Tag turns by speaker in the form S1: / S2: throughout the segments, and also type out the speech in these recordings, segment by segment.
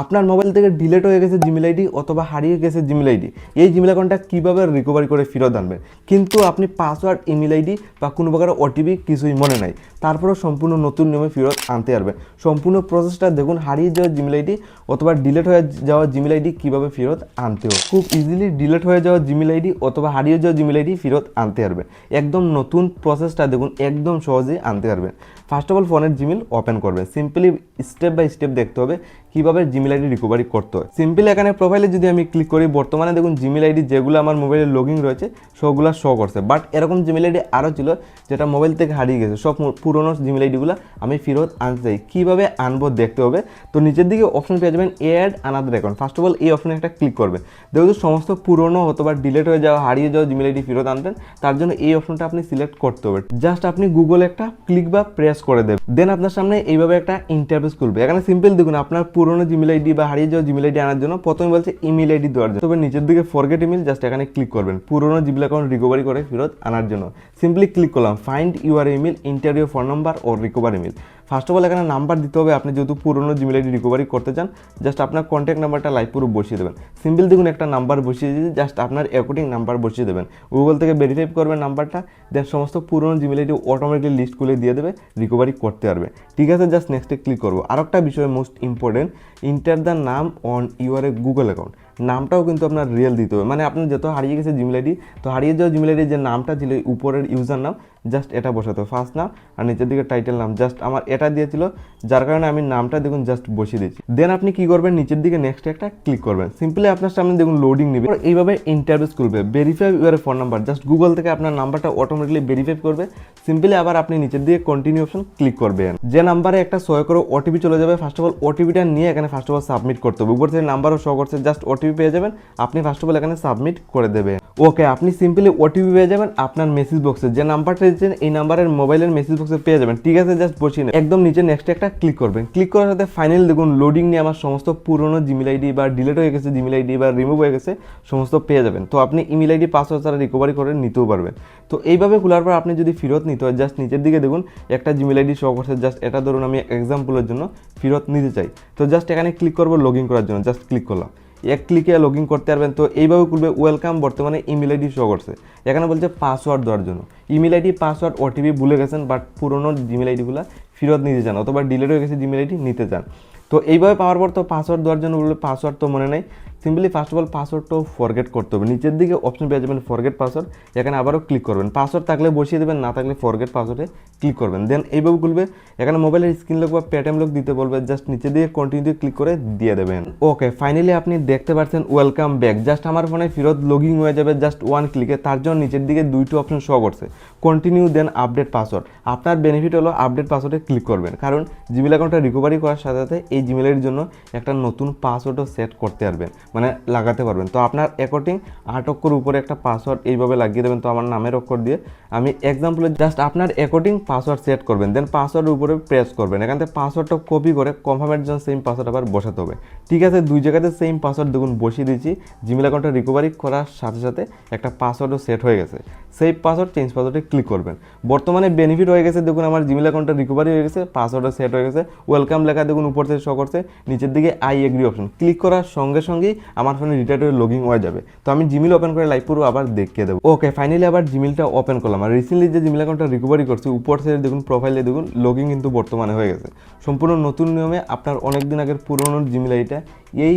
S1: আপনার মোবাইল থেকে ডিলিট হয়ে গেছে জিমেল আইডি অথবা হারিয়ে গেছে জিমেল আইডি, এই জিমেল অ্যাকাউন্টটা কীভাবে রিকভারি করে ফেরত আনবেন। কিন্তু আপনি পাসওয়ার্ড, ইমেল আইডি বা কোনো প্রকার ওটিপি কিছুই মনে নাই, তারপরেও সম্পূর্ণ নতুন নিয়মে ফেরত আনতে পারবেন। সম্পূর্ণ প্রসেসটা দেখুন, হারিয়ে যাওয়া জিমেল আইডি অথবা ডিলিট হয়ে যাওয়া জিমেল আইডি কীভাবে ফেরত আনতে হবে। খুব ইজিলি ডিলিট হয়ে যাওয়া জিমেল আইডি অথবা হারিয়ে যাওয়া জিমেল আইডি ফেরত আনতে পারবেন। একদম নতুন প্রসেসটা দেখুন, একদম সহজেই আনতে পারবেন। ফার্স্ট অফ অল ফোনের জিমেল ওপেন করবেন। সিম্পলি স্টেপ বাই স্টেপ দেখতে হবে কীভাবে জিমেল আইডি রিকভারি করতে হয়। সিম্পলি এখানে প্রোফাইলে যদি আমি ক্লিক করি, বর্তমানে দেখুন জিমেল আইডি যেগুলো আমার মোবাইলে লগইন রয়েছে সবগুলো শো করছে। বাট এরকম জিমেল আইডি আরও ছিল যেটা মোবাইল থেকে হারিয়ে গেছে। সব পুরোনো জিমেল আইডিগুলো আমি ফেরত আনতে চাই। কীভাবে আনবো দেখতে হবে। তো নিচের দিকে অপশন পেয়ে যাবেন add another account. First of all এই অপশনে একটা ক্লিক করবেন। দেখুন সমস্ত পুরোনো অথবা ডিলিট হয়ে যাওয়া, হারিয়ে যাওয়া জিমেল আইডি ফেরত আনবেন, তার জন্য এই অপশনটা আপনি সিলেক্ট করতে হবে। জাস্ট আপনি গুগলে একটা ক্লিক বা প্রেস করে দেবেন। দেন আপনার সামনে এইভাবে একটা ইন্টারফেস খুলবে। এখানে সিম্পল দেখুন, আপনার পুরোনো জিমেল আইডি বা হারিয়ে যাওয়া জিমেল আইডি আনার জন্য প্রথমে বলছে ইমেল আইডি দেওয়ার জন্য। তবে নিচের দিকে ফরগেট ইমেল, জাস্ট এখানে ক্লিক করবেন পুরোনো জিমেল অ্যাকাউন্ট রিকভারি করে ফেরত আনার জন্য। সিম্পলি ক্লিক করলাম find your email, enter your phone number ও recover email. First of all এখানে নাম্বার দিতে হবে। আপনি যেহেতু পুরোনো জিমেল আইডি রিকভারি করতে চান, জাস্ট আপনার কন্ট্যাক্ট নাম্বারটা লাইভ পুরো বসিয়ে দেবেন। সিম্পল দেখুন একটা নাম্বার বসিয়ে দিয়ে জাস্ট আপনার অ্যাকাউন্টিং নাম্বার বসিয়ে দেবেন। গুগল থেকে ভেরিফাই করবেন নাম্বারটা, দেন সমস্ত পুরোনো জিমেল আইডি অটোমেটিকলি লিস্ট খুলে দিয়ে দেবে, রিকভারি করতে পারবে। ঠিক আছে, জাস্ট নেক্সটে ক্লিক করবো। আর একটা বিষয় মোস্ট ইম্পর্টেন্ট, ইন্টার দ্য নাম অন ইউর গুগল অ্যাকাউন্ট। নামটাও কিন্তু আপনার রিয়েল দিতে হবে। মানে আপনার যত হারিয়ে গেছে জিমেল আইডি, তো হারিয়ে যাওয়া জিমেল আইডির যে নামটা ছিল উপরের ইউজার নাম, জাস্ট এটা বসাতে হবে। ফার্স্ট নাম আর নিচের দিকে টাইটেল নাম, জাস্ট আমার এটা দিয়েছিল, যার কারণে আমি নামটা দেখুন জাস্ট বসিয়ে দিচ্ছি। দেন আপনি কি করবেন, নিচের দিকে নেক্সট একটা ক্লিক করবেন। সিম্পলি আপনার সামনে দেখুন লোডিং নেবে, এইভাবে ইন্টারফেস খুলবে। Verify your phone number, just Google থেকে আপনার নাম্বারটা অটোমেটিকলি ভেরিফাই করবে। সিম্পলি আবার আপনি নিচের দিকে কন্টিনিউ অপশন ক্লিক করবেন। যে নাম্বারে একটা 100 করে ওটিপি চলে যাবে, ফার্স্ট অফ অল ওটিপিটা নিয়ে এখানে ফার্স্ট অফ অল সাবমিট করতে হবে। উপর থেকে নাম্বারও শো করছে, জাস্ট ওটিপি পেয়ে যাবেন, আপনি ফার্স্ট অফ অল এখানে সাবমিট করে দেবেন। ওকে, আপনি সিম্পলি ওটিপি পেয়ে যাবেন আপনার মেসেজ বক্সে। যে নাম্বারটা দিচ্ছেন এই নাম্বারের মোবাইলের মেসেজ বক্সে পেয়ে যাবেন। ঠিক আছে, জাস্ট বসিয়ে নেন। একদম নিচে নেক্সট একটা ক্লিক করবেন। ক্লিক করার সাথে ফাইনালি দেখুন লোডিং নিয়ে আমার সমস্ত পুরনো জিমেল আইডি বা ডিলিট হয়ে গেছে জিমেল আইডি বা রিমুভ হয়ে গেছে সমস্ত পেয়ে যাবেন। তো আপনি ইমেল আইডি পাসওয়ার্ড ছাড়া রিকভারি করে নিতেও পারবেন। তো এইভাবে খোলার পর আপনি যদি ফেরত নিতে হয়, জাস্ট নিচের দিকে দেখুন একটা জিমেল আইডি শো করছে। জাস্ট এটা ধরুন আমি এক্সাম্পলের জন্য ফেরত নিতে চাই, তো জাস্ট এখানে ক্লিক করবো লগ ইন করার জন্য। জাস্ট ক্লিক করলাম, এক ক্লিকে লগ ইন করতে পারবেন। তো এইভাবে খুলবে। ওয়েলকাম, বর্তমানে ইমেল আইডি শো করছে। এখানে বলছে পাসওয়ার্ড দেওয়ার জন্য। ইমেল আইডি, পাসওয়ার্ড, ওটিপি ভুলে গেছেন, বাট পুরোনো জিমেল আইডিগুলো ফেরত নিতে চান অথবা ডিলিট হয়ে গেছে জিমেল আইডি নিতে চান। তো এইভাবে পাওয়ার পর তো পাসওয়ার্ড দেওয়ার জন্য বলবে পাসওয়ার্ড তো মনে নেই। সিম্পলি ফার্স্ট অফ অল পাসওয়ার্ডটাও ফরগেট করতে হবে। নিচের দিকে অপশন পেয়ে যাবেন ফরগেট পাসওয়ার্ড, এখানে আবারও ক্লিক করবেন। পাসওয়ার্ড থাকলে বসিয়ে দেবেন, না থাকলে ফরগেট পাসওয়ার্ডে ক্লিক করবেন। দেন এইভাবে খুলবে। এখানে মোবাইলের স্ক্রিন লক বা পেটিএম লক দিতে বলবে, জাস্ট নিচের দিকে কন্টিনিউ ক্লিক করে দিয়ে দেবেন। ওকে, ফাইনালি আপনি দেখতে পাচ্ছেন ওয়েলকাম ব্যাক। জাস্ট আমার ফোনে ফেরত লগইন হয়ে যাবে জাস্ট ওয়ান ক্লিকে। তার জন্য নিচের দিকে দুইটি অপশন শো করছে, কন্টিনিউ দেন আপডেট পাসওয়ার্ড। আপনার বেনিফিট হলো আপডেট পাসওয়ার্ডে ক্লিক করবেন, কারণ জিমেল অ্যাকাউন্টটা রিকভারি করার সাথে সাথে এই জিমেল আইডির জন্য একটা নতুন পাসওয়ার্ডও সেট করতে পারবেন, মানে লাগাতে পারবেন। তো আপনার অ্যাকাউন্টিং 8 অক্ষর উপরে একটা পাসওয়ার্ড এইভাবে লাগিয়ে দেবেন। তো আমার নামের অক্ষর দিয়ে আমি এক্সাম্পলে জাস্ট আপনার অ্যাকাউন্টিং পাসওয়ার্ড সেট করবেন। দেন পাসওয়ার্ডের উপরে প্রেস করবেন। এখান থেকে পাসওয়ার্ডটা কপি করে কনফার্মের জন্য সেম পাসওয়ার্ড আবার বসাতে হবে। ঠিক আছে, দুই জায়গাতে সেম পাসওয়ার্ড দেখুন বসিয়ে দিয়েছি। জিমেল অ্যাকাউন্টটা রিকভারি করার সাথে সাথে একটা পাসওয়ার্ডও সেট হয়ে গেছে। সেই পাসওয়ার্ড চেঞ্জ পাসওয়ার্ডে ক্লিক করবেন। বর্তমানে বেনিফিট হয়ে গেছে, দেখুন আমার জিমেল অ্যাকাউন্টটা রিকভারি হয়ে গেছে, পাসওয়ার্ডও সেট হয়ে গেছে। ওয়েলকাম লেখা দেখুন উপর থেকে শো করছে। নিচের দিকে আই এগ্রি অপশন ক্লিক করার সঙ্গে সঙ্গেই আমার ফোনে রিটার্ন হয়ে লগইন হয়ে যাবে। তো আমি জিমেল ওপেন করে লাইভ পুরো আবার দেখিয়ে দেবো। ওকে, ফাইনালি আবার জিমেলটা ওপেন করলাম। আর রিসেন্টলি যে জিমেল অ্যাকাউন্টটা রিকভারি করছি, উপর থেকে দেখুন প্রোফাইলে দেখুন লগইন কিন্তু বর্তমানে হয়ে গেছে। সম্পূর্ণ নতুন নিয়মে আপনার অনেকদিন আগের পুরনো জিমেল আইডিটা এই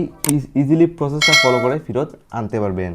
S1: ইজিলি প্রসেসটা ফলো করে ফেরত আনতে পারবেন।